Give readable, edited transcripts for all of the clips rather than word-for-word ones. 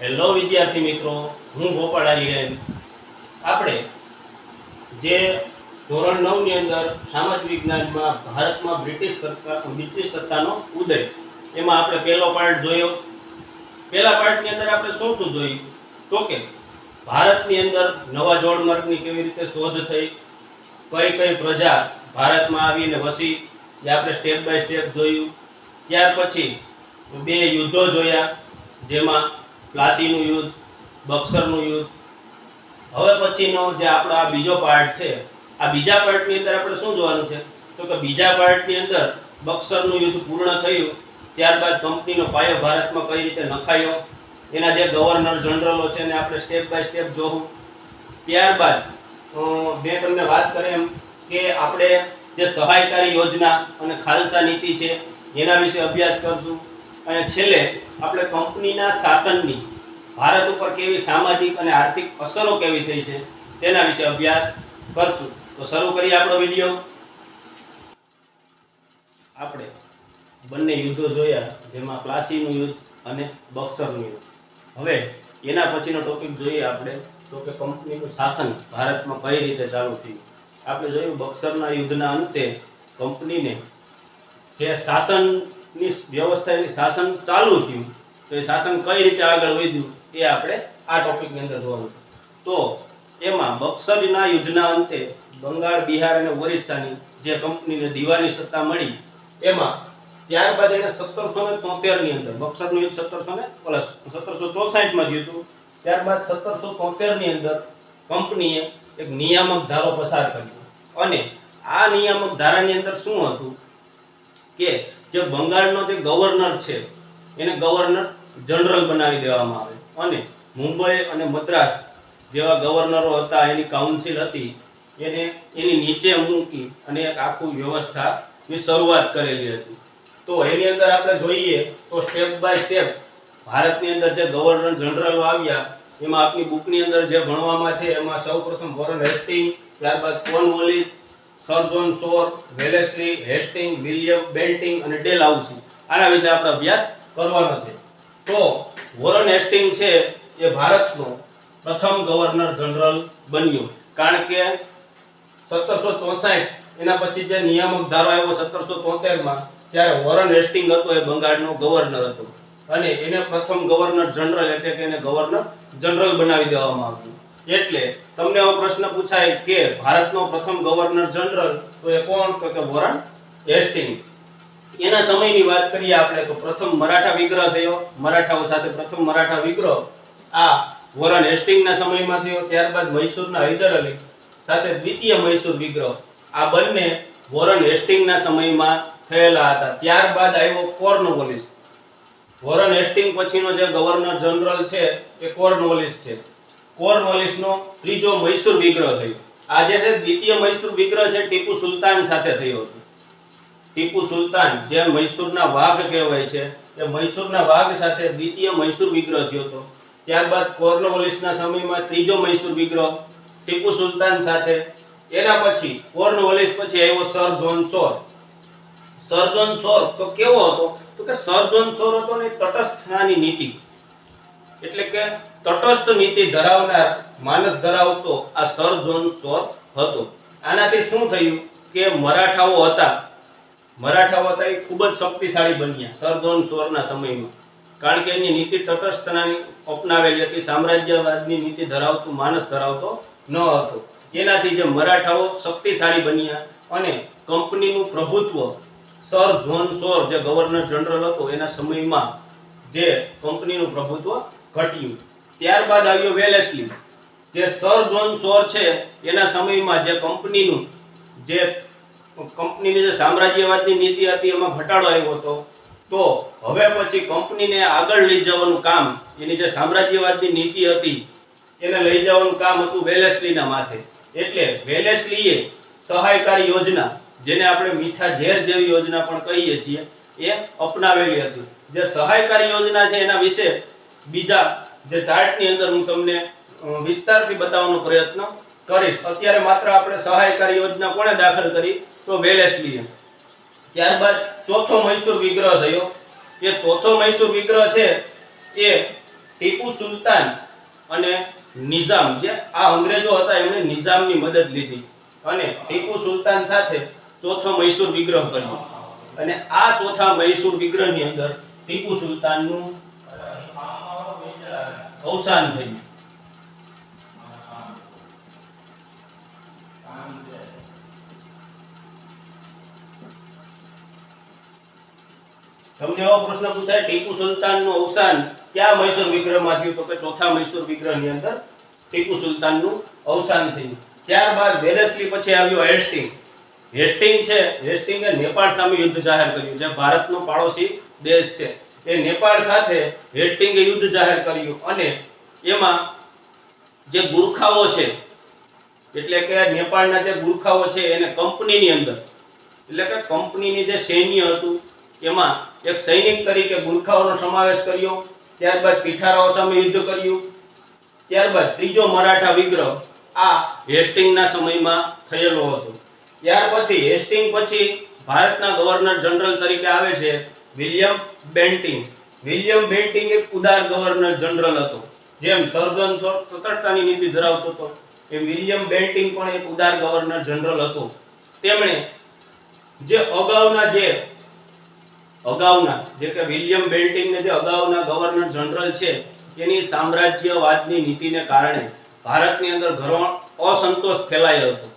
Hello વિદ્યાર્થી મિત્રો, હું ગોપાલ આર્યન. આપણે જે ધોરણ 9 ની અંદર સામાજિક વિજ્ઞાનમાં ભારતમાં બ્રિટિશ સત્તાનો ઉદય, એમાં આપણે પહેલો પાર્ટ જોયો. પહેલા પાર્ટની અંદર આપણે શું શું જોયું? તો કે ભારતની અંદર નવા જળમાર્ગની કેવી રીતે શોધ થઈ, કઈ કઈ પ્રજા ભારતમાં આવીને વસી, એ આપણે સ્ટેપ બાય સ્ટેપ જોયું. ત્યાર પછી બે યુદ્ધો જોયા, જેમાં પ્લાસીનું યુદ્ધ, બક્સરનું યુદ્ધ. હવે પછીનો જે આપણો આ બીજો પાર્ટ છે, આ બીજા પાર્ટની અંદર આપણે શું જોવાનું છે? તો કે બીજા પાર્ટની અંદર બક્સરનું યુદ્ધ પૂર્ણ થયું, ત્યારબાદ કંપનીનો પાયો ભારતમાં કઈ રીતે નખાયો, એના જે ગવર્નર જનરલો છે એને આપણે સ્ટેપ બાય સ્ટેપ જોવું. ત્યારબાદ મેં તમને વાત કરી એમ કે આપણે જે સહાયકારી યોજના અને ખાલસા નીતિ છે એના વિશે અભ્યાસ કરશું. અને છેલ્લે આપણે કંપનીના શાસનની ભારત ઉપર કેવી સામાજિક અને આર્થિક અસરો કેવી થઈ છે તેના વિશે અભ્યાસ કરશું. તો શરૂ કરીએ આપણો વિડીયો. આપણે બંને યુદ્ધો જોયા, જેમાં પ્લાસીનું યુદ્ધ અને બક્સરનું યુદ્ધ. હવે એના પછીનો ટોપિક જોઈએ આપણે, તો કે કંપનીનું શાસન ભારતમાં કઈ રીતે ચાલુ થયું. આપણે જોયું બક્સરના યુદ્ધના અંતે કંપનીને જે શાસનની વ્યવસ્થા, એની શાસન ચાલુ થયું, તો એ શાસન કઈ રીતે આગળ વધ્યું એ આપણે આ ટોપિકની અંદર જોવાનું છે. તો એમાં બક્સરના યુદ્ધના અંતે બંગાળ, બિહાર અને ઓરિસ્સાની જે કંપનીને દિવાની સત્તા મળી, એમાં ત્યારબાદ એને 1773 ની અંદર બક્સરનું યુદ્ધ 1764 માં થયું હતું. ત્યારબાદ 1773 ની અંદર કંપનીએ એક નિયામક ધારો પસાર કર્યો, અને આ નિયામક ધારાની અંદર શું હતું કે જે બંગાળનો જે ગવર્નર છે એને ગવર્નર જનરલ બનાવી દેવામાં આવે, અને મુંબઈ અને મદ્રાસ જેવા ગવર્નરો હતા, એની કાઉન્સિલ હતી, એને એની નીચે મૂકી અને એક આખું વ્યવસ્થાની શરૂઆત કરેલી હતી. તો એની અંદર આપણે જોઈએ તો સ્ટેપ બાય સ્ટેપ ભારતની અંદર જે ગવર્નર જનરલ આવ્યા, એમાં આપણી બુકની અંદર જે ભણવામાં છે એમાં સૌપ્રથમ વોરન હેસ્ટિંગ, ત્યારબાદ કોર્નવોલિસ, સર જોન શોર, વેલેસ્લી, હેસ્ટિંગ, વિલિયમ બેન્ટિંગ અને ડેલહાઉસી, આના વિશે આપણે અભ્યાસ કરવાનો છે. તો વોરન હેસ્ટિંગ છે એ ભારતનો પ્રથમ ગવર્નર જનરલ બન્યો, કારણ કે 1764 એના પછી જે નિયામક ધારો આવ્યો 1773 માં, ત્યારે વોરન હેસ્ટિંગ હતો એ બંગાળનો ગવર્નર હતો, અને એને પ્રથમ ગવર્નર જનરલ એટલે કે એને ગવર્નર જનરલ બનાવી દેવામાં આવ્યું. એટલે તમને એવો પ્રશ્ન પૂછાય કે ભારતનો પ્રથમ ગવર્નર જનરલ તો એ કોણ? તો કે વોરન હેસ્ટિંગ. એના સમયની વાત કરીએ આપણે તો પ્રથમ મરાઠા વિગ્રહ થયો, મરાઠાઓ સાથે પ્રથમ મરાઠા વિગ્રહ આ વોરન હેસ્ટિંગના સમયમાં થયો. ત્યારબાદ મૈસૂરના હૈદર અલી સાથે દ્વિતીય મૈસૂર વિગ્રહ, આ બંને વોરન હેસ્ટિંગના સમયમાં થયેલા હતા. ત્યારબાદ આવ્યો કોર્નવોલિસ. વોરન હેસ્ટિંગ પછીનો જે ગવર્નર જનરલ છે એ કોર્નવોલિસ છે. કોર્નવોલિસનો ત્રીજો મૈસૂર વિગ્રહ થયો. આ જે છે દ્વિતીય મૈસૂર વિગ્રહ છે ટીપુ સુલતાન સાથે થયો હતો. ટીપુ સુલતાન જે મૈસૂરના વાઘ કહેવાય છે, એ મૈસૂરના વાઘ સાથે દ્વિતીય મૈસૂર વિગ્રહ થયો હતો. ત્યારબાદ કોર્નવોલિસના સમયમાં ત્રીજો મૈસૂર વિગ્રહ ટીપુ સુલતાન સાથે. એના પછી કોર્નવોલિસ પછી આવ્યો સર જોન શોર. સર જોન શોર તો કેવો હતો? તો કે સર જોન શોર હતો ને તટસ્થતાની નીતિ, એટલે કે તટસ્થ નીતિ ધરાવનાર માનસ ધરાવતો આ સર જોન શોર હતો. આનાથી શું થયું કે મરાઠાઓ હતા એ ખૂબ જ શક્તિશાળી બન્યા સર જોન શોરના સમયમાં, કારણ કે એની નીતિ તટસ્થતાની અપનાવેલી હતી, સામ્રાજ્યવાદની નીતિ ધરાવતું માનસ ધરાવતો ન હતો. એનાથી જે મરાઠાઓ શક્તિશાળી બન્યા અને કંપનીનું પ્રભુત્વ સર જોન શોર જે ગવર્નર જનરલ હતો એના સમયમાં જે કંપનીનું પ્રભુત્વ ઘટ્યું. ત્યારબાદ આવ્યો વેલેસ્લી. જે સર જોન શોર છે એના સમયમાં જે કંપનીની જે સામ્રાજ્યવાદની નીતિ હતી એમાં ઘટાડો આવ્યો હતો. તો હવે પછી કંપનીને આગળ લઈ જવાનું કામ, એની જે સામ્રાજ્યવાદની નીતિ હતી એને લઈ જવાનું કામ હતું વેલેસ્લીના માથે. એટલે વેલેસ્લીએ સહાયકારી યોજના, જેને આપણે મીઠા ઝેર જેવી યોજના પણ કહીએ છીએ, એ અપનાવેલી હતી. જે સહાયકારી યોજના છે એના વિશે બીજા જે ચાર્ટની અંદર હું તમને વિસ્તારથી બતાવવાનો પ્રયત્ન કરીશ. અત્યારે માત્ર આપણે સહાયકારી યોજના કોણે દાખલ કરી? તો વેલેસ્લીએ. ત્યારબાદ ચોથો મૈસૂર વિગ્રહ થયો. એ ચોથો મૈસૂર વિગ્રહ છે એ ટીપુ સુલતાન અને નિઝામ, જે આ અંગ્રેજો હતા એમણે નિઝામની મદદ લીધી અને ટીપુ સુલતાન સાથે ચોથો મૈસૂર વિગ્રહ કર્યો અને આ ચોથા મૈસૂર વિગ્રહની અંદર ટીપુ સુલતાનનું અવસાન થયું. તમને એવો પ્રશ્ન પૂછાય ટીપુ સુલતાનનું અવસાન કયા મૈસૂર વિગ્રહમાં થયું? તો કે ચોથા મૈસૂર વિગ્રહની અંદર ટીપુ સુલતાનનું અવસાન થયું. ત્યારબાદ વેલેસ્લી પછી આવ્યો હેસ્ટિંગ. હેસ્ટિંગ છે, હેસ્ટિંગે નેપાળ સામે યુદ્ધ જાહેર કર્યું, જે ભારતનો પાડોશી દેશ છે. એ નેપાળ સાથે હેસ્ટિંગે યુદ્ધ જાહેર કર્યું અને એમાં જે ગુરખાઓ છે, એટલે કે નેપાળના જે ગુરખાઓ છે એને કંપનીની અંદર, એટલે કે કંપનીની જે સૈન્ય હતું એમાં એક સૈનિક તરીકે ગુરખાઓનો સમાવેશ કર્યો. ત્યારબાદ પીઠારાઓ સામે યુદ્ધ કર્યું. ત્યારબાદ ત્રીજો મરાઠા વિગ્રહ આ હેસ્ટિંગના સમયમાં થયેલો હતો. ત્યાર પછી હેસ્ટિંગ પછી ભારતના ગવર્નર જનરલ તરીકે આવે છે વિલિયમ બેન્ટિંગ. વિલિયમ બેન્ટિંગ એક ઉદાર ગવર્નર જનરલ હતો. જેમ સર્જન સતર્કતાની નીતિ ધરાવતો હતો એ વિલિયમ બેન્ટિંગ પણ એક ઉદાર ગવર્નર જનરલ હતો. તેમણે જે અગાઉના જે કે વિલિયમ બેન્ટિંગને જે અગાઉના ગવર્નર જનરલ છે તેની સામ્રાજ્યવાદની નીતિને કારણે ભારતની અંદર ઘણો અસંતોષ ફેલાયો હતો.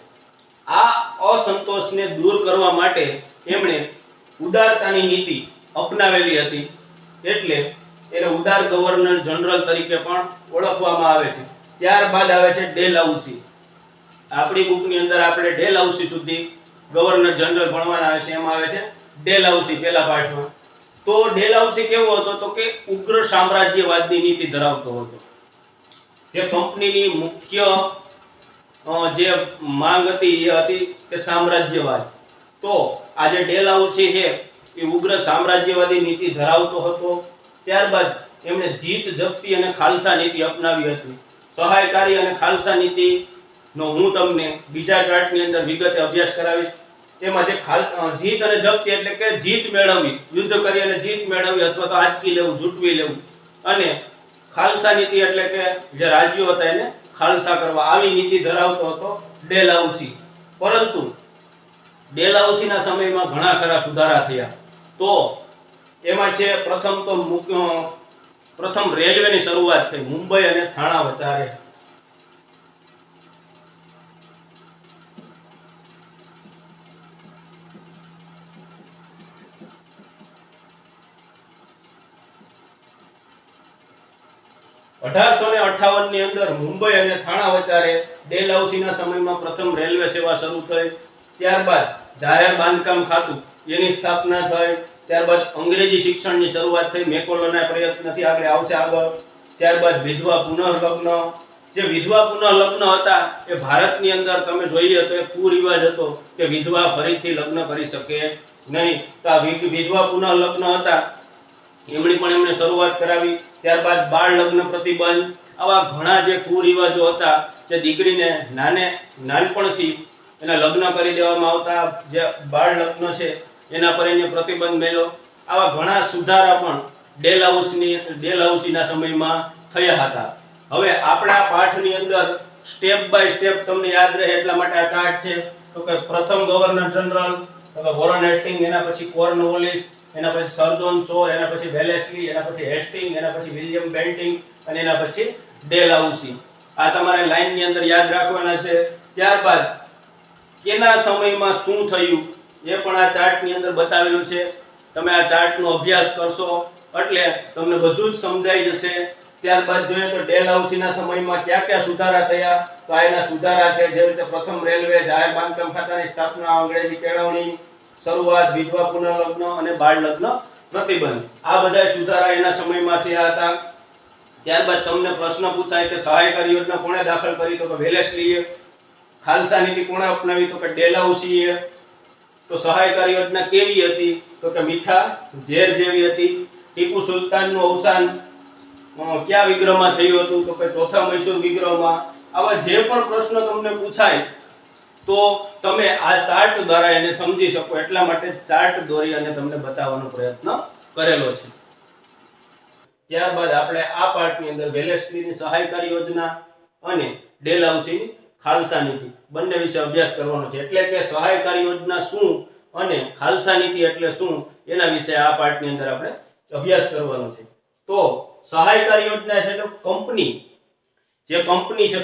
આ અસંતોષને દૂર કરવા માટે એમણે ઉદારતાની નીતિ અપનાવેલી હતી, એટલે એને ઉદાર ગવર્નર જનરલ તરીકે પણ ઓળખવામાં આવે છે. ત્યારબાદ આવે છે ડેલહાઉસી. આપણી બુકની અંદર આપણે ડેલહાઉસી સુધી ગવર્નર જનરલ ભણવાના આવે છે. એમાં આવે છે ડેલહાઉસી પહેલા પાઠમાં. તો ડેલહાઉસી કેવો હતો? તો કે ઉગ્ર સામ્રાજ્યવાદની નીતિ ધરાવતો હતો. જે કંપનીની મુખ્ય જે માંગ હતી એ હતી કે સામ્રાજ્યવાદ. તો આ જે ડેલહાઉસી છે એ ઉગ્ર સામ્રાજ્યવાદી નીતિ ધરાવતો હતો. ત્યારબાદ એમણે જીત જપ્તી અને ખાલસા નીતિ અપનાવી હતી. સહાયકારી અને ખાલસા નીતિનો હું તમને બીજા ચાર્ટની અંદર વિગતે અભ્યાસ કરાવીશ. એમાં જે જીત અને જપ્તી એટલે કે જીત મેળવવી, યુદ્ધ કરી અને જીત મેળવવી અથવા તો આંચકી લેવું, ઝૂંટવી લેવું, અને ખાલસા નીતિ એટલે કે જે રાજ્યો હતા એને ખાલસા કરવા, આવી નીતિ ધરાવતો હતો ડેલહાઉસી. પરંતુ ડેલહાઉસીના સમયમાં ઘણા ખરા સુધારા થયા. તો એમાં છે પ્રથમ રેલવેની શરૂઆત થઈ મુંબઈ અને થાણા વચ્ચે. 1858 ની અંદર મુંબઈ અને થાણા વચ્ચે ડેલહાઉસીના સમયમાં પ્રથમ રેલવે સેવા શરૂ થઈ. ત્યારબાદ જાહેર બાંધકામ ખાતું એની સ્થાપના થઈ. ત્યારબાદ અંગ્રેજી શિક્ષણની શરૂઆત થઈ મેકોલોના પ્રયત્નથી. આગળ. ત્યારબાદ વિધવા પુનઃલગ્ન. જે વિધવા પુનઃલગ્ન હતા એ ભારતની અંદર તમે જોઈએ તો એક કુરિવાજ હતો કે વિધવા ફરીથી લગ્ન કરી શકે નહીં. તો આ વિધવા પુનઃલગ્ન હતા એમણે શરૂઆત કરાવી. ત્યારબાદ બાળ લગ્ન પ્રતિબંધ. આવા ઘણા જે કુરિવાજો હતા, જે દીકરીને નાનપણથી એના લગ્ન કરી દેવામાં આવતા, જે બાળ લગ્ન છે એના પર એને પ્રતિબંધ મેળ્યો. આવા ઘણા સુધારા પણ ડેલહાઉસીના સમયમાં થયા હતા. હવે આપણા પાઠની અંદર સ્ટેપ બાય સ્ટેપ તમને યાદ રહે એટલા માટે આ ચાર્ટ છે. તો કે પ્રથમ ગવર્નર જનરલ વોરન હેસ્ટિંગ, એના પછી કોર્નવોલિસ, એના પછી સર જોન શોર, એના પછી વેલેસ્લી, એના પછી હેસ્ટિંગ, એના પછી વિલિયમ બેન્ટિંગ અને એના પછી ડેલહાઉસી. આ તમારે લાઈનની અંદર યાદ રાખવાના છે. ત્યારબાદ કેના સમયમાં શું થયું એ પણ આ ચાર્ટની અંદર બતાવેલું છે. તમે આ ચાર્ટનો અભ્યાસ કરશો એટલે તમને બધું જ સમજાઈ જશે. ત્યારબાદ જોઈએ તો ડેલહાઉસીના સમયમાં કયા સુધારા થયા. તો આ એના સુધારા છે, જેવી રીતે પ્રથમ રેલવે, જાહેર બાંધકામ ખાતાની સ્થાપના, અંગ્રેજી કેળવણી શરૂઆત, વિધવા પુનઃલગ્ન અને બાળ લગ્ન પ્રતિબંધ. આ બધા સુધારા એના સમયમાં થયા હતા. ત્યારબાદ તમને પ્રશ્ન પૂછાય કે સહાયકારી યોજના કોણે દાખલ કરી? તો કે વેલેસ્લીએ. ખાલસા નીતિ કોણે અપનાવી? તો કે ડેલહાઉસીએ. તો સહાયકારી યોજના કેવી હતી? તો કે મીઠા ઝેર જેવી હતી. ટીપુ સુલતાનનું અવસાન કયા વિગ્રહમાં થયું હતું? તો કે ચોથા મૈસૂર વિગ્રહમાં. આવા જે પણ પ્રશ્ન તમને પૂછાય તો તમે આ ચાર્ટ દ્વારા એને સમજી શકો એટલા માટે ચાર્ટ દોરી અને તમને બતાવવાનો પ્રયત્ન કરેલો છે. ત્યારબાદ આપણે આ પાર્ટની અંદર વેલેસ્લીની સહાયકારી યોજના અને ડેલહાઉસીની ખાલસા નીતિ બંને વિશે અભ્યાસ કરવાનો છે. એટલે કે સહાયકારી યોજના શું અને ખાલસા નીતિ એટલે શું એના વિશે આ પાર્ટની અંદર આપણે અભ્યાસ કરવાનો છે. તો સહાયકારી યોજના છે તો કંપની છે,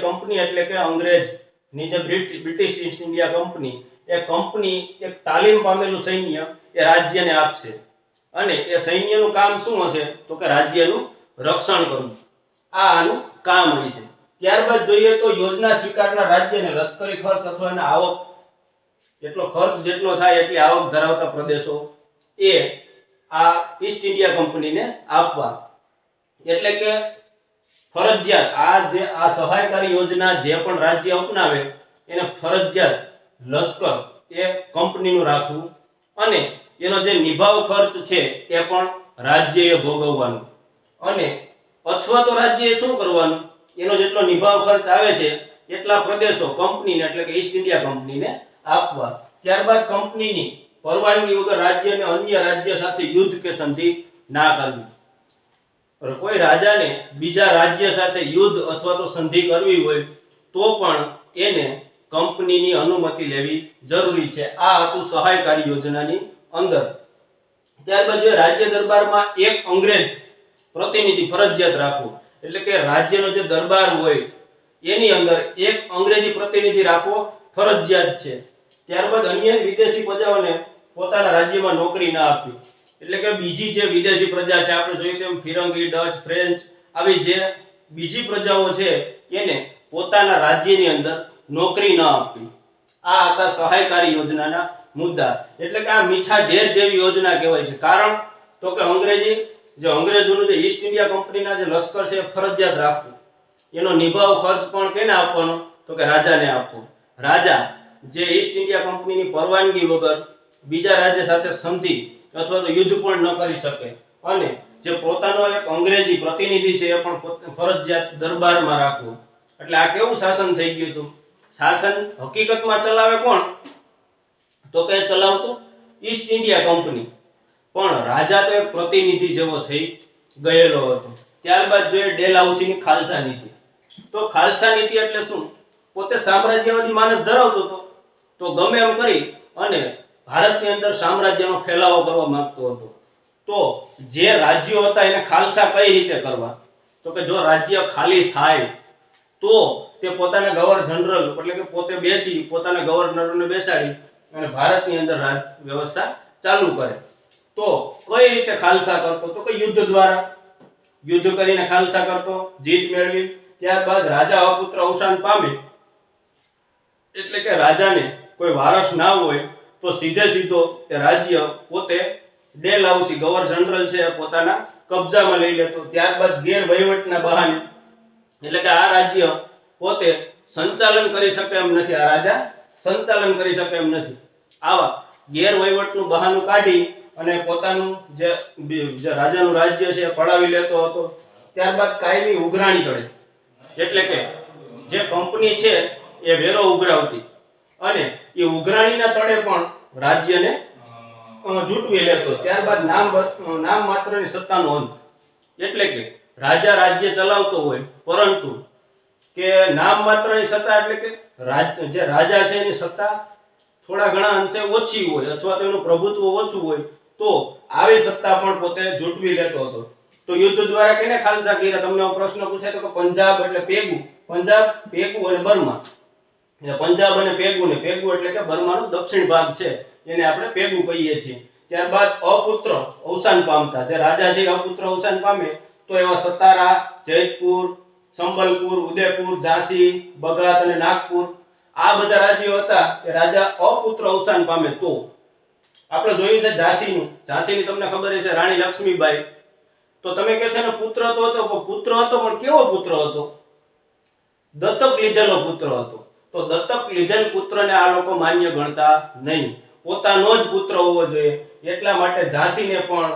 કંપની એટલે કે અંગ્રેજની જે બ્રિટિશ ઈસ્ટ ઇન્ડિયા કંપની, એ કંપની એક તાલીમ પામેલું સૈન્ય એ રાજ્યને આપશે અને એ સૈન્યનું કામ શું હશે તો કે રાજ્યનું રક્ષણ કરવું. આ આનું કામ હોય છે. ત્યારબાદ જોઈએ તો યોજના સ્વીકારનાર રાજ્યને લશ્કરી ખર્ચ અથવા એના આવક એટલો ખર્ચ જેટલો થાય એટલી આવક ધરાવતા પ્રદેશો એ આ ઈસ્ટ ઇન્ડિયા કંપનીને આપવા. એટલે કે ફરજિયાત આ સહાયકારી યોજના જે પણ રાજ્ય અપનાવે એને ફરજિયાત લશ્કર એ કંપનીનું રાખવું અને એનો જે નિભાવ ખર્ચ છે એ પણ રાજ્યએ ભોગવવાનો અને અથવા તો રાજ્યએ શું કરવાનું, એનો જેટલો નિભાવ ખર્ચ આવે છે એટલા પ્રદેશો કંપનીને એટલે કે ઈસ્ટ ઇન્ડિયા કંપનીને આપવા. ત્યારબાદ કંપનીની પરવાનગી વગર રાજ્યને અન્ય રાજ્ય સાથે યુદ્ધ કે સંધિ ના કરવી. કોઈ રાજાને બીજા રાજ્ય સાથે યુદ્ધ અથવા તો સંધિ કરવી હોય તો પણ એને કંપનીની અનુમતિ લેવી જરૂરી છે. આ હતું સહાયકારી યોજનાની અંદર. ત્યારબાદ જો રાજ્ય દરબારમાં એક અંગ્રેજ પ્રતિનિધિ ફરજિયાત રાખવું. એટલે કે રાજ્યનો જે દરબાર હોય એની અંદર એક અંગ્રેજી પ્રતિનિધિ રાખવો ફરજિયાત છે. ત્યારબાદ અન્ય વિદેશી પ્રજાઓને પોતાના રાજ્યમાં નોકરી ના આપવી. એટલે કે બીજી જે વિદેશી પ્રજા છે, આપણે જોઈએ તેમ ફિરંગી, ડચ, ફ્રેન્ચ આવી જે બીજી પ્રજાઓ છે એને પોતાના રાજ્યની અંદર નોકરી ન આપવી. આ હતા સહાયકારી યોજનાના મુદ્દા. એટલે કે આ મીઠા ઝેર જેવી યોજના કહેવાય છે. કારણ તો કે અંગ્રેજોનું જે ઈસ્ટ ઇન્ડિયા કંપનીના જે લશ્કર છે ફરજિયાત રાખવું. એનો નિભાવ ખર્ચ પણ કેને આપવાનો તો કે રાજાને આપવો. રાજા જે ઈસ્ટ ઇન્ડિયા કંપનીની પરવાનગી વગર બીજા રાજ્ય સાથે સંધિ અથવા તો યુદ્ધ પણ ન કરી શકે અને જે પોતાનો એક અંગ્રેજી પ્રતિનિધિ છે એ પણ ફરજિયાત દરબારમાં રાખવો. એટલે આ કેવું શાસન થઈ ગયું હતું? શાસન હકીકતમાં ચલાવે કોણ તો કે ચલાવતું ઈસ્ટ ઇન્ડિયા કંપની, પણ રાજા તો એક પ્રતિનિધિ જેવો થઈ ગયેલો હતો. ત્યારબાદ જોઈએ ડેલહાઉસીની ખાલસા નીતિ. તો ખાલસા નીતિ એટલે શું? પોતે સામ્રાજ્યવાદી માનસ ધરાવતો હતો તો ગમે એમ કરી અને ભારતની અંદર સામ્રાજ્યનો ફેલાવો કરવા માંગતો હતો. તો જે રાજ્યો હતા એને ખાલસા કઈ રીતે કરવા તો કે જો રાજ્ય ખાલી થાય તો તે પોતાના ગવર્નર જનરલ એટલે કે પોતે બેસી પોતાના ગવર્નરને બેસાડી અને ભારતની અંદર રાજ વ્યવસ્થા ચાલુ કરે. તો કઈ રીતે ખાલસા કરતો તો કે યુદ્ધ દ્વારા, યુદ્ધ કરીને ખાલસા કરતો, જીત મેળવી. ત્યારબાદ રાજા અપુત્ર અવસાન પામે એટલે કે રાજાને કોઈ વારસ ના હોય તો સીધો તે રાજ્ય પોતે ડેલહાઉસી ગવર્નર જનરલ છે પોતાના કબજામાં લઈ લેતો. ત્યારબાદ ગેરવહીવટના બહાને એટલે કે આ રાજ્ય પોતે સંચાલન કરી શકે એમ નથી, આ રાજા સંચાલન કરી શકે એમ નથી. આવા ગેરવહીવટનું બહાનું કાઢી અને પોતાનું જે રાજાનું રાજ્ય છે પડાવી લેતો હતો. ત્યારબાદ કાયમી ઉઘરાણી કરે એટલે કે જે કંપની છે એ વેરો ઉઘરાવતી અને એ ઉઘરાણીના તળે પણ રાજ્યને જૂટવી લેતો. ત્યારબાદ નામ માત્રની સત્તાનો અંત એટલે કે રાજા રાજ્ય ચલાવતો હોય પરંતુ કે નામ માત્રની સત્તા એટલે કે જે રાજા છે એની સત્તા થોડા ઘણા અંશે ઓછી હોય અથવા તો એનું પ્રભુત્વ ઓછું હોય તો આવી સત્તા પણ પોતે જૂટવી લેતો હતો. તો યુદ્ધ દ્વારા કેને ખાલસા કર્યા? તમને પ્રશ્ન પૂછાય તો કે પંજાબ એટલે પેગુ, પંજાબ, પેગુ અને બર્મા. પંજાબ અને પેગુ એટલે કે બર્માનો દક્ષિણ ભાગ છે એને આપણે પેગુ કહીએ છીએ. ત્યારબાદ અપુત્ર અવસાન પામતા જે રાજા છે અપુત્ર અવસાન પામે તો એવા સતારા, જયપુર, સંબલપુર, ઉદયપુર, ઝાંસી, બગાત અને નાગપુર આ બધા રાજ્યો હતા કે રાજા અપુત્ર અવસાન પામે તો આપણે જોયું છે ઝાંસીની તમને ખબર હશે રાણી લક્ષ્મીબાઈ. તો તમે કહેશો ને પુત્ર તો હતો પણ કેવો પુત્ર હતો? દત્તક લીધેલો પુત્ર હતો. તો દત્તક લીધેલ પુત્રને આ લોકો માન્ય ગણતા નહીં, પોતાનો જ પુત્ર હોવો જોઈએ. એટલા માટે ઝાંસીને પણ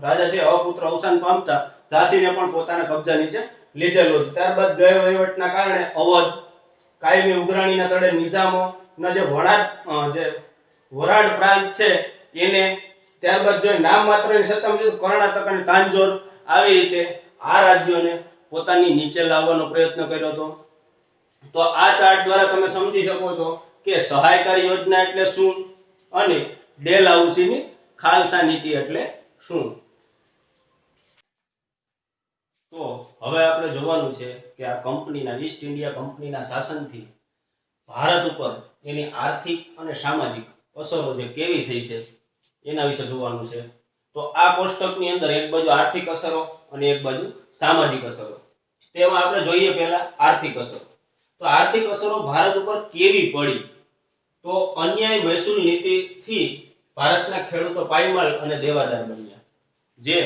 રાજા છે અપુત્ર અવસાન પામતા ઝાંસીને પણ પોતાના કબજા નીચે લીધેલો. ત્યારબાદ ગેરવહીવટના કારણે અવધ કાયમી ઉઘરાણીના તળે નિઝામોના જે વરાડ પ્રાંત છે એને ત્યારબાદ જોઈએ નામ માત્રની સત્તામાં જોઈએ તો કર્ણાટક અને તાંજોર આવી રીતે આ રાજ્યોને પોતાની નીચે લાવવાનો પ્રયત્ન કર્યો હતો. તો આ ચાર્ટ દ્વારા તમે સમજી શકો છો કે સહાયકારી યોજના એટલે શું અને ડેલહાઉસીની ખાલસા નીતિ એટલે શું. તો હવે આપણે જોવાનું છે કે આ કંપનીના ઈસ્ટ ઇન્ડિયા કંપનીના શાસનથી ભારત ઉપર એની આર્થિક અને સામાજિક અસરો જે કેવી થઈ છે એના વિશે જોવાનું છે. તો આ કોષ્ટકની અંદર એક બાજુ આર્થિક અસરો અને એક બાજુ સામાજિક અસરો. તેમાં આપણે જોઈએ પહેલા આર્થિક અસરો. તો આર્થિક અસરો ભારત ઉપર કેવી પડી. તો અન્યાય મહેસૂલ નીતિથી ભારતના ખેડૂતો પાયમાલ અને દેવાદાર બન્યા. જે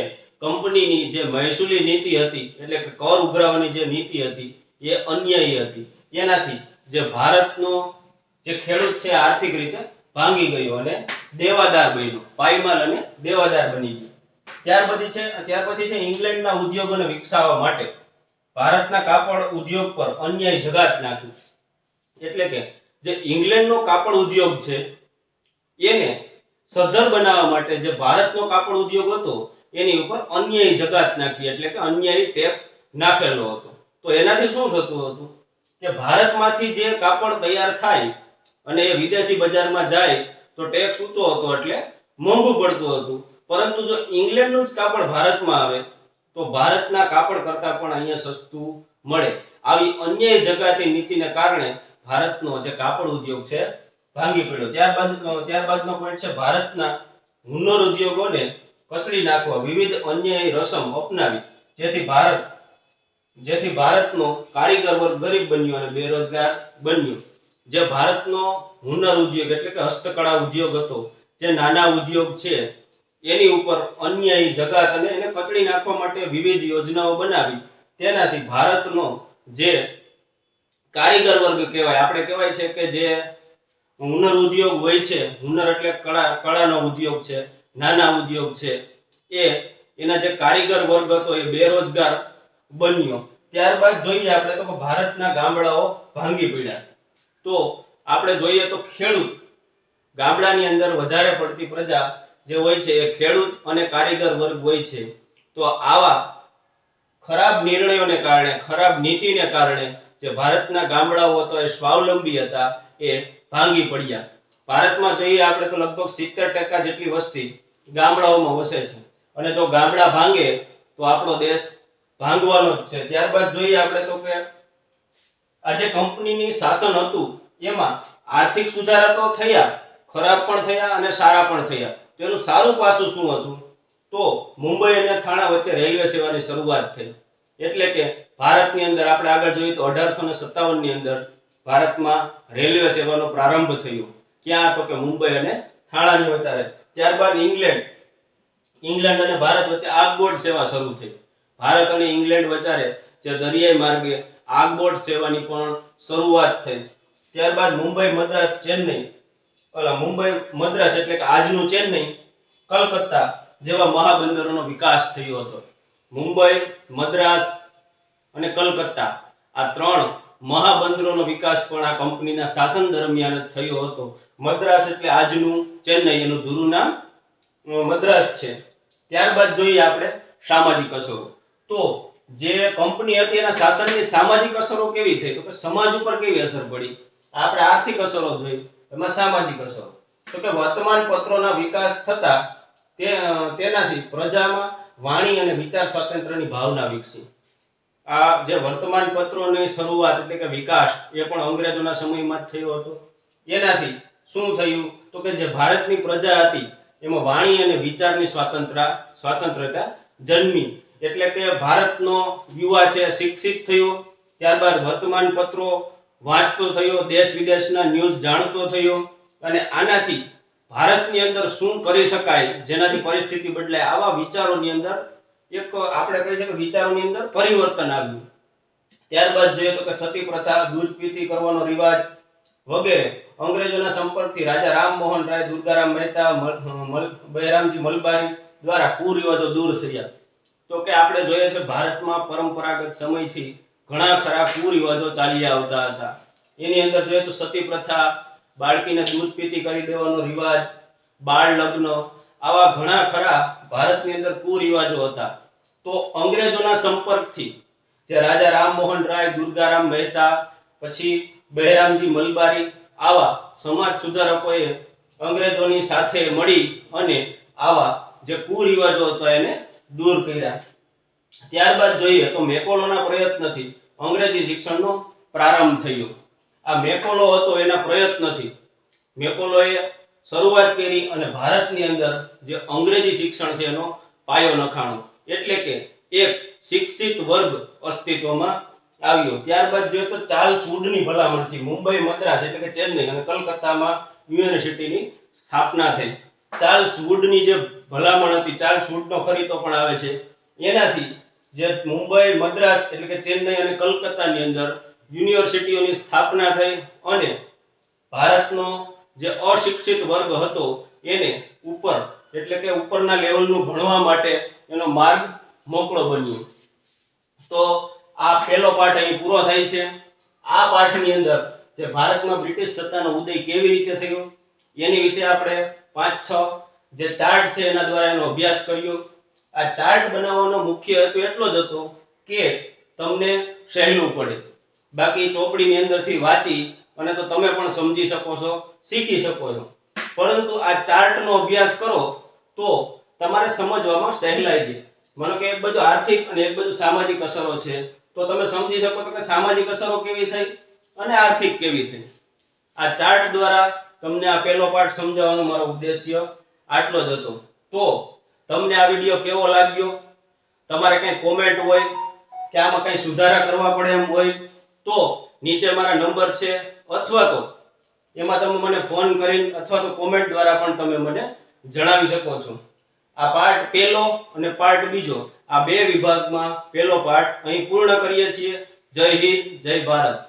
કંપનીની જે મહેસૂલી નીતિ હતી એટલે કે કર ઉઘરાવવાની જે નીતિ હતી એ અન્યાયી હતી. એનાથી જે ભારતનો જે ખેડૂત છે આર્થિક રીતે ભાંગી ગયો અને દેવાદાર બન્યો, પાયમાલ અને દેવાદાર બની ગયો. ત્યાર પછી છે ઇંગ્લેન્ડના ઉદ્યોગોને વિકસાવવા માટે ભારતના કાપડ ઉદ્યોગ પર અન્યાય જગાત નાખ્યું. એટલે કે જે ઇંગ્લેન્ડનો કાપડ ઉદ્યોગ છે એને સદ્ધર બનાવવા માટે જે ભારતનો કાપડ ઉદ્યોગ હતો એની ઉપર અન્યાયી જગાત નાખી, એટલે કે અન્યાયી ટેક્સ નાખેલો હતો. તો એનાથી શું થતું હતું કે ભારતમાંથી જે કાપડ તૈયાર થાય અને એ વિદેશી બજારમાં જાય તો ટેક્સ ઊંચો હતો એટલે મોંઘું પડતું હતું. પરંતુ જો ઇંગ્લેન્ડનું જ કાપડ ભારતમાં આવે તો ભારતના કાપડ કરતાં પણ અહીંયા સસ્તું મળે. આવી અન્યાયી જગાતી નીતિને કારણે ભારતનો જે કાપડ ઉદ્યોગ છે ભાંગી પડ્યો. ત્યારબાદનો પોઈન્ટ છે ભારતના હુન્નર ઉદ્યોગોને કચડી નાખવા વિવિધ અન્યાયી રસમ અપનાવી, જેથી ભારતનો કારીગર વર્ગ ગરીબ બન્યો અને બેરોજગાર બન્યો. જે ભારતનો હુન્નર ઉદ્યોગ એટલે કે હસ્તકળા ઉદ્યોગ હતો, જે નાના ઉદ્યોગ છે એની ઉપર અન્યાયી જગાત અને એને કચડી નાખવા માટે વિવિધ યોજનાઓ બનાવી. તેનાથી ભારતનો જે કારીગર વર્ગ કહેવાય, આપણે કહેવાય છે કે જે હુન્નર ઉદ્યોગ હોય છે, હુન્નર એટલે કળાનો ઉદ્યોગ છે, નાના ઉદ્યોગ છે, એના જે કારીગર વર્ગ હતો એ બેરોજગાર બન્યો. ત્યારબાદ જોઈએ આપણે તો ભારતના ગામડાઓ ભાંગી પડ્યા. તો આપણે જોઈએ તો ખેડૂત, ગામડાની અંદર વધારે પડતી પ્રજા જે હોય છે એ ખેડૂત અને કારીગર વર્ગ હોય છે. તો આવા ખરાબ નિર્ણયોને કારણે, ખરાબ નીતિને કારણે જે ભારતના ગામડાઓ હતો એ સ્વાવલંબી હતા એ ભાંગી પડ્યા. ભારતમાં જોઈએ આપણે તો લગભગ 70% જેટલી વસ્તી ગામડાઓમાં વસે છે અને જો ગામડા ભાંગે તો આપણો દેશ ભાંગવાનો જ છે. ત્યારબાદ જોઈએ આપણે તો કે આ જે કંપનીની શાસન હતું એમાં આર્થિક સુધારા તો થયા, ખરાબ પણ થયા અને સારા પણ થયા. તેનું સારું પાસું શું હતું તો મુંબઈ અને થાણા વચ્ચે રેલવે સેવાની શરૂઆત થઈ. એટલે કે ભારતની અંદર આપણે આગળ જોઈએ તો 1857 ની અંદર ભારતમાં રેલવે સેવાનો પ્રારંભ થયો. ક્યાં તો કે મુંબઈ અને થાણાની વચ્ચે. ત્યારબાદ ઇંગ્લેન્ડ અને ભારત વચ્ચે આગબોટ સેવા શરૂ થઈ. ભારત અને ઇંગ્લેન્ડ વચ્ચે જે દરિયાઈ માર્ગે આગબોટ સેવાની પણ શરૂઆત થઈ. ત્યારબાદ મુંબઈ મદ્રાસ એટલે કે આજનું ચેન્નઈ, કલકત્તા જેવા મહાબંદરોનો વિકાસ થયો હતો. મુંબઈ, મદ્રાસ અને કલકત્તા આ ત્રણ મહાબંદરોનો વિકાસ પણ આ કંપનીના શાસન દરમિયાન જ થયો હતો. મદ્રાસ એટલે આજનું ચેન્નઈ, એનું જૂનું નામ મદ્રાસ છે. ત્યારબાદ જોઈએ આપણે સામાજિક અસરો. તો જે કંપની હતી એના શાસનની સામાજિક અસરો કેવી થઈ તો કે સમાજ ઉપર કેવી અસર પડી. આપણે આર્થિક અસરો જોઈ, એમાં સામાજિક અસરો તો કે વર્તમાન પત્રોના વિકાસ થતા તેનાથી પ્રજામાં વાણી અને વિચાર સ્વાતંત્ર્યની ભાવના વિકસી. આ જે વર્તમાન પત્રોની શરૂઆત એટલે કે વિકાસ એ પણ અંગ્રેજોના સમયમાં જ થયો હતો. એનાથી શું થયું તો કે જે ભારતની પ્રજા હતી એમાં વાણી અને વિચારની સ્વાતંત્રતા જન્મી. એટલે કે ભારતનો યુવા છે શિક્ષિત થયો. ત્યારબાદ વર્તમાન પત્રો વાંચતો થયો, દેશ વિદેશના ન્યૂઝ જાણતો થયો અને આનાથી ભારતની અંદર શું કરી શકાય જેનાથી પરિસ્થિતિ બદલાય આવા વિચારોની અંદર એક આપણે કહી શકીએ વિચારોની અંદર પરિવર્તન આવ્યું. ત્યારબાદ જોઈએ તો કે સતી પ્રથા, દૂધ પીતી કરવાનો રિવાજ વગેરે અંગ્રેજોના સંપર્કથી રાજા રામમોહન રાય, દુર્ગારામ મહેતા, બહેરામજી મલબારી દ્વારા કુરિવાજો દૂર થયા. તો કે આપણે જોઈએ છે ભારતમાં પરંપરાગત સમયથી ઘણા ખરા કુરિવાજો ચાલી આવતા હતા. એની અંદર જોઈએ તો સતી પ્રથા, બાળકીને દૂધ પીતી કરી દેવાનો રિવાજ, બાળ લગ્ન, આવા ઘણા ખરા ભારતની અંદર કુરિવાજો હતા. તો અંગ્રેજોના સંપર્કથી જે રાજા રામમોહન રાય, દુર્ગારામ મહેતા, પછી બહેરામજી મલબારી આવા સમાજ સુધારકોએ અંગ્રેજોની સાથે મળી અને આવા જે કુરિવાજો હતા એને દૂર કર્યા. ત્યારબાદ જોઈએ તો મેકોલોના પ્રયત્નથી અંગ્રેજી શિક્ષણનો પ્રારંભ થયો. આ મેકોલો હતો એના પ્રયત્નથી મેકોલોએ શરૂઆત કરી અને ભારતની અંદર જે અંગ્રેજી શિક્ષણ છે એનો પાયો નખાણો, એટલે કે એક શિક્ષિત વર્ગ અસ્તિત્વમાં આવ્યો. ત્યારબાદ જોઈએ તો ચાર્લ્સ વુડની ભલામણથી મુંબઈ, મદ્રાસ એટલે કે ચેન્નઈ અને કલકત્તામાં યુનિવર્સિટીની સ્થાપના થઈ. ચાર્લ્સ વુડની જે ભલામણ હતી, ચાર્લ્સ વુડનો ખરીતો પણ આવે છે, એનાથી જે મુંબઈ, મદ્રાસ એટલે કે ચેન્નઈ અને કલકત્તાની અંદર યુનિવર્સિટીઓની સ્થાપના થઈ અને ભારતનો જે અશિક્ષિત વર્ગ હતો એને ઉપર એટલે કે ઉપરના લેવલનું ભણવા માટે એનો માર્ગ મોકળો બન્યો. તો આ પહેલો પાઠ અહીં પૂરો થાય છે. આ પાઠની અંદર જે ભારતમાં બ્રિટિશ સત્તાનો ઉદય કેવી રીતે થયો એની વિશે આપણે 5-6 જે ચાર્ટ છે એના દ્વારા એનો અભ્યાસ કર્યો. આ ચાર્ટ બનાવવાનો મુખ્ય હેતુ એટલો જ હતો કે તમને સહેલું પડે. બાકી ચોપડીની અંદરથી વાંચી અને તો તમે પણ સમજી શકો છો, શીખી શકો છો, પરંતુ આ ચાર્ટનો અભ્યાસ કરો તો તમારે સમજવામાં સહેલાઈ રહે. માનો કે એક બાજુ આર્થિક અને એક બાજુ સામાજિક અસરો છે, તો તમે સમજી શકો છો કે સામાજિક અસરો કેવી થઈ અને આર્થિક કેવી થઈ. આ ચાર્ટ દ્વારા તમને આ પહેલો પાઠ સમજાવવાનો મારો ઉદ્દેશ્ય આટલો જ હતો. તો તમને આ વિડીયો કેવો લાગ્યો, તમારે કંઈ કોમેન્ટ હોય કે આમાં કંઈ સુધારા કરવા પડે એમ હોય તો નીચે મારા નંબર છે, અથવા તો એમાં તમે મને ફોન કરીને અથવા તો કોમેન્ટ દ્વારા પણ તમે મને જણાવી શકો છો. આ પાર્ટ પહેલો અને પાર્ટ બીજો આ બે વિભાગમાં પહેલો પાઠ અહીં પૂર્ણ કરીએ છીએ. જય હિન્દ, જય ભારત.